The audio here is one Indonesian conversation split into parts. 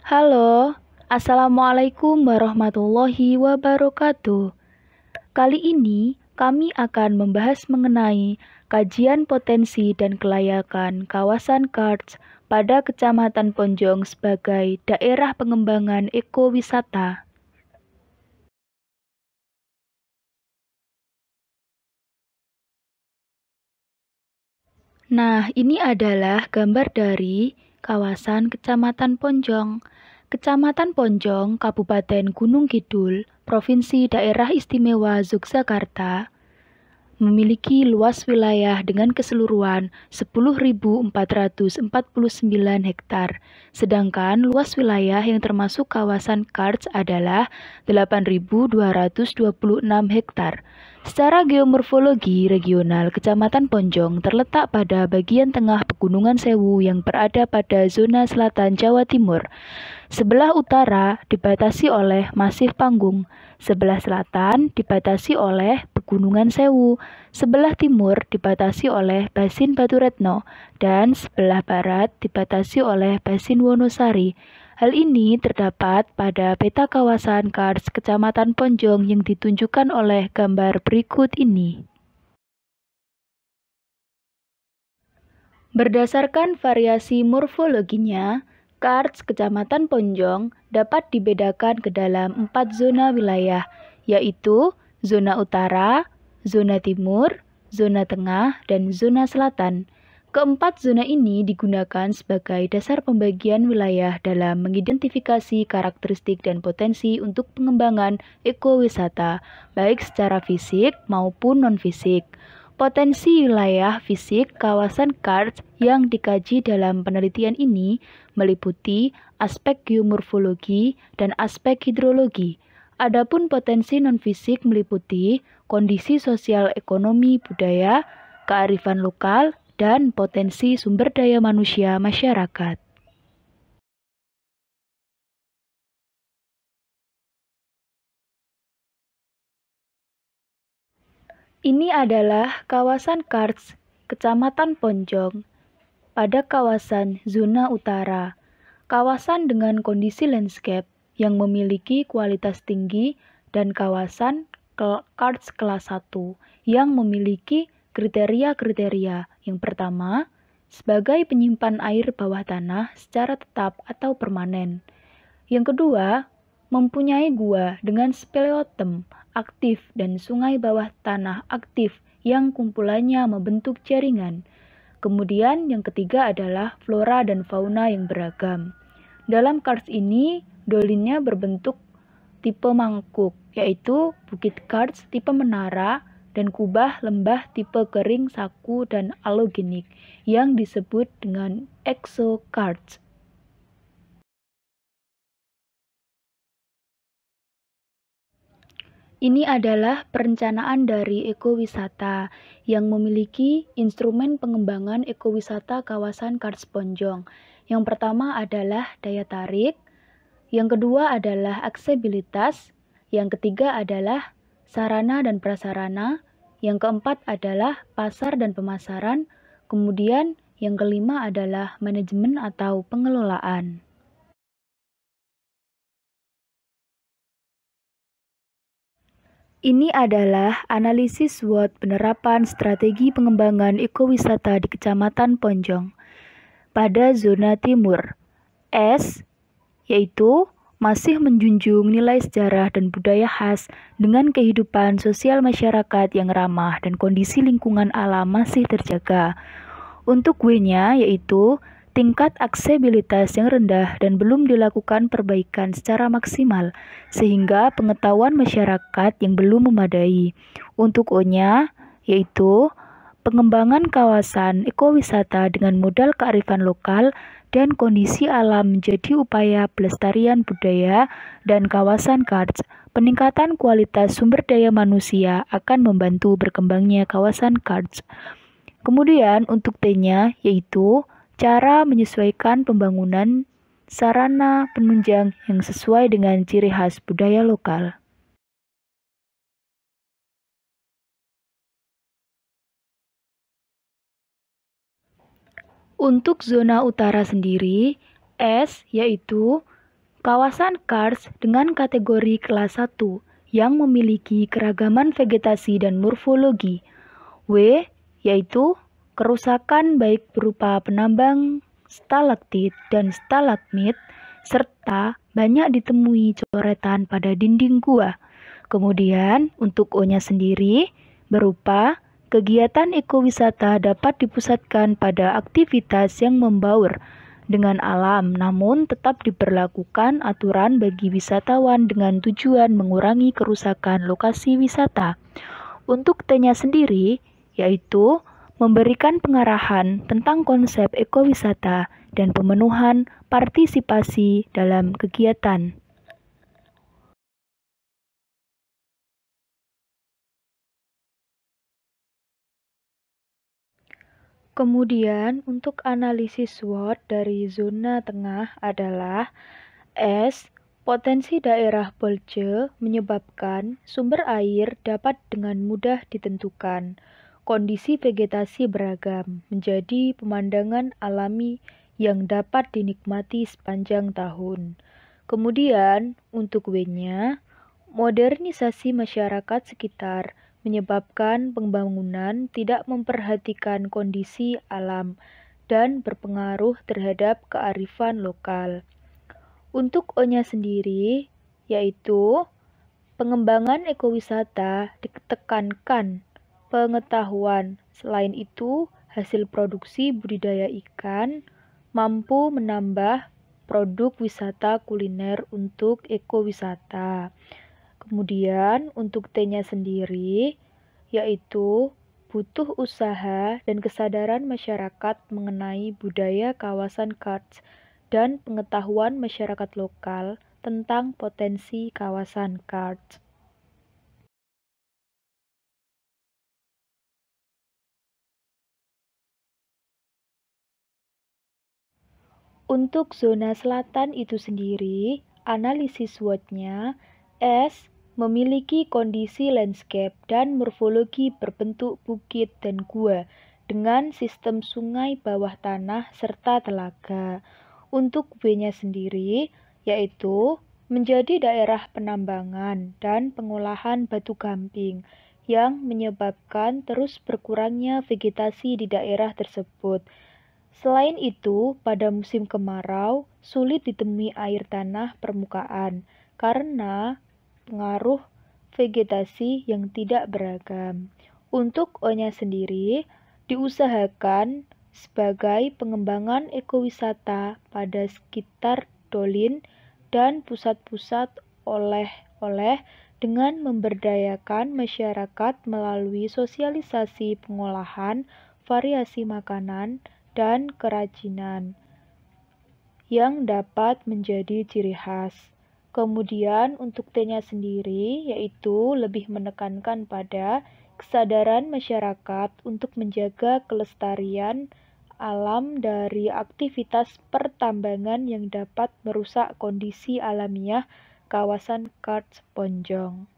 Halo, Assalamualaikum warahmatullahi wabarakatuh. Kali ini kami akan membahas mengenai kajian potensi dan kelayakan kawasan Karts pada Kecamatan Ponjong sebagai daerah pengembangan ekowisata. Nah, ini adalah gambar dari kawasan Kecamatan Ponjong. Kecamatan Ponjong, Kabupaten Gunung Kidul, Provinsi Daerah Istimewa Yogyakarta, memiliki luas wilayah dengan keseluruhan 10.449 hektar, sedangkan luas wilayah yang termasuk kawasan Karts adalah 8.226 hektar. Secara geomorfologi regional, Kecamatan Ponjong terletak pada bagian tengah Pegunungan Sewu yang berada pada zona selatan Jawa Timur. Sebelah utara dibatasi oleh Masif Panggung, sebelah selatan dibatasi oleh Pegunungan Sewu, sebelah timur dibatasi oleh Basin Baturetno, dan sebelah barat dibatasi oleh Basin Wonosari. Hal ini terdapat pada peta kawasan Kars Kecamatan Ponjong yang ditunjukkan oleh gambar berikut ini. Berdasarkan variasi morfologinya, Karts Kecamatan Ponjong dapat dibedakan ke dalam 4 zona wilayah, yaitu zona utara, zona timur, zona tengah, dan zona selatan. Keempat zona ini digunakan sebagai dasar pembagian wilayah dalam mengidentifikasi karakteristik dan potensi untuk pengembangan ekowisata, baik secara fisik maupun non-fisik. Potensi wilayah fisik kawasan Karts yang dikaji dalam penelitian ini meliputi aspek geomorfologi dan aspek hidrologi. Adapun potensi non-fisik meliputi kondisi sosial ekonomi budaya, kearifan lokal, dan potensi sumber daya manusia masyarakat. Ini adalah kawasan Karts, Kecamatan Ponjong, pada kawasan zona utara. Kawasan dengan kondisi landscape yang memiliki kualitas tinggi dan kawasan Karts kelas 1 yang memiliki kriteria-kriteria. Yang pertama, sebagai penyimpan air bawah tanah secara tetap atau permanen. Yang kedua, mempunyai gua dengan speleotem aktif dan sungai bawah tanah aktif yang kumpulannya membentuk jaringan. Kemudian yang ketiga adalah flora dan fauna yang beragam. Dalam Karts ini, dolinnya berbentuk tipe mangkuk, yaitu Bukit Karts tipe menara dan kubah lembah tipe kering saku dan alogenik yang disebut dengan exokarts. Ini adalah perencanaan dari ekowisata yang memiliki instrumen pengembangan ekowisata kawasan Karts Ponjong. Yang pertama adalah daya tarik, yang kedua adalah aksesibilitas, yang ketiga adalah sarana dan prasarana, yang keempat adalah pasar dan pemasaran, kemudian yang kelima adalah manajemen atau pengelolaan. Ini adalah analisis SWOT penerapan strategi pengembangan ekowisata di Kecamatan Ponjong. Pada zona timur, S, yaitu masih menjunjung nilai sejarah dan budaya khas dengan kehidupan sosial masyarakat yang ramah dan kondisi lingkungan alam masih terjaga. Untuk W-nya yaitu tingkat aksesibilitas yang rendah dan belum dilakukan perbaikan secara maksimal, sehingga pengetahuan masyarakat yang belum memadai. Untuk O-nya, yaitu pengembangan kawasan ekowisata dengan modal kearifan lokal dan kondisi alam menjadi upaya pelestarian budaya dan kawasan Karts. Peningkatan kualitas sumber daya manusia akan membantu berkembangnya kawasan Karts. Kemudian untuk T-nya yaitu cara menyesuaikan pembangunan sarana penunjang yang sesuai dengan ciri khas budaya lokal. Untuk zona utara sendiri, S yaitu Kawasan karst dengan kategori kelas 1 yang memiliki keragaman vegetasi dan morfologi. W, yaitu kerusakan baik berupa penambang stalaktit dan stalagmit, serta banyak ditemui coretan pada dinding gua. Kemudian untuk O-nya sendiri berupa kegiatan ekowisata dapat dipusatkan pada aktivitas yang membaur dengan alam, namun tetap diberlakukan aturan bagi wisatawan dengan tujuan mengurangi kerusakan lokasi wisata. Untuk T-nya sendiri, yaitu memberikan pengarahan tentang konsep ekowisata dan pemenuhan partisipasi dalam kegiatan. Kemudian untuk analisis SWOT dari zona tengah adalah S. Potensi daerah Polje menyebabkan sumber air dapat dengan mudah ditentukan. Kondisi vegetasi beragam menjadi pemandangan alami yang dapat dinikmati sepanjang tahun. Kemudian untuk W-nya, modernisasi masyarakat sekitar menyebabkan pembangunan tidak memperhatikan kondisi alam dan berpengaruh terhadap kearifan lokal. Untuk O-nya sendiri, yaitu pengembangan ekowisata ditekankan pengetahuan. Selain itu, hasil produksi budidaya ikan mampu menambah produk wisata kuliner untuk ekowisata. Kemudian untuk T-nya sendiri, yaitu butuh usaha dan kesadaran masyarakat mengenai budaya kawasan karst dan pengetahuan masyarakat lokal tentang potensi kawasan karst. Untuk zona selatan itu sendiri, analisis SWOT-nya S. Memiliki kondisi landscape dan morfologi berbentuk bukit dan gua dengan sistem sungai bawah tanah serta telaga. Untuk B-nya sendiri, yaitu menjadi daerah penambangan dan pengolahan batu gamping yang menyebabkan terus berkurangnya vegetasi di daerah tersebut. Selain itu, pada musim kemarau sulit ditemui air tanah permukaan karena pengaruh vegetasi yang tidak beragam. Untuk O-nya sendiri, diusahakan sebagai pengembangan ekowisata pada sekitar dolin dan pusat-pusat oleh-oleh dengan memberdayakan masyarakat melalui sosialisasi pengolahan, variasi makanan, dan kerajinan yang dapat menjadi ciri khas. Kemudian untuk T-nya sendiri, yaitu lebih menekankan pada kesadaran masyarakat untuk menjaga kelestarian alam dari aktivitas pertambangan yang dapat merusak kondisi alamiah kawasan karst Ponjong.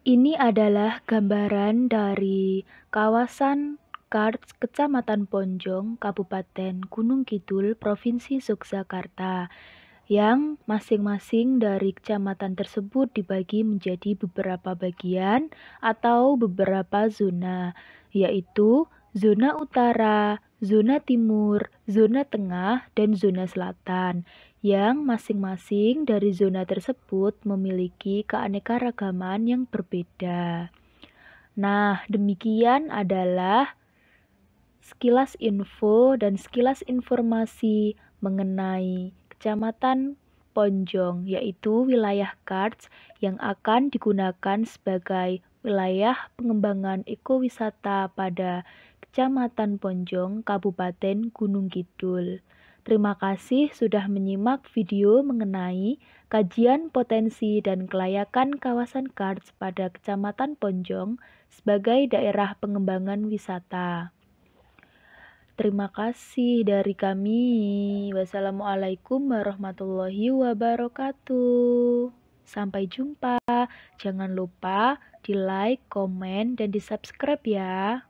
Ini adalah gambaran dari kawasan karst Kecamatan Ponjong, Kabupaten Gunung Kidul, Provinsi Yogyakarta, yang masing-masing dari kecamatan tersebut dibagi menjadi beberapa bagian atau beberapa zona, yaitu zona utara, zona timur, zona tengah, dan zona selatan, yang masing-masing dari zona tersebut memiliki keanekaragaman yang berbeda. Nah, demikian adalah sekilas info dan sekilas informasi mengenai Kecamatan Ponjong, yaitu wilayah karst yang akan digunakan sebagai wilayah pengembangan ekowisata pada Kecamatan Ponjong, Kabupaten Gunung Kidul. Terima kasih sudah menyimak video mengenai kajian potensi dan kelayakan kawasan karst pada Kecamatan Ponjong sebagai daerah pengembangan wisata. Terima kasih dari kami. Wassalamualaikum warahmatullahi wabarakatuh. Sampai jumpa. Jangan lupa di like, komen, dan di subscribe ya.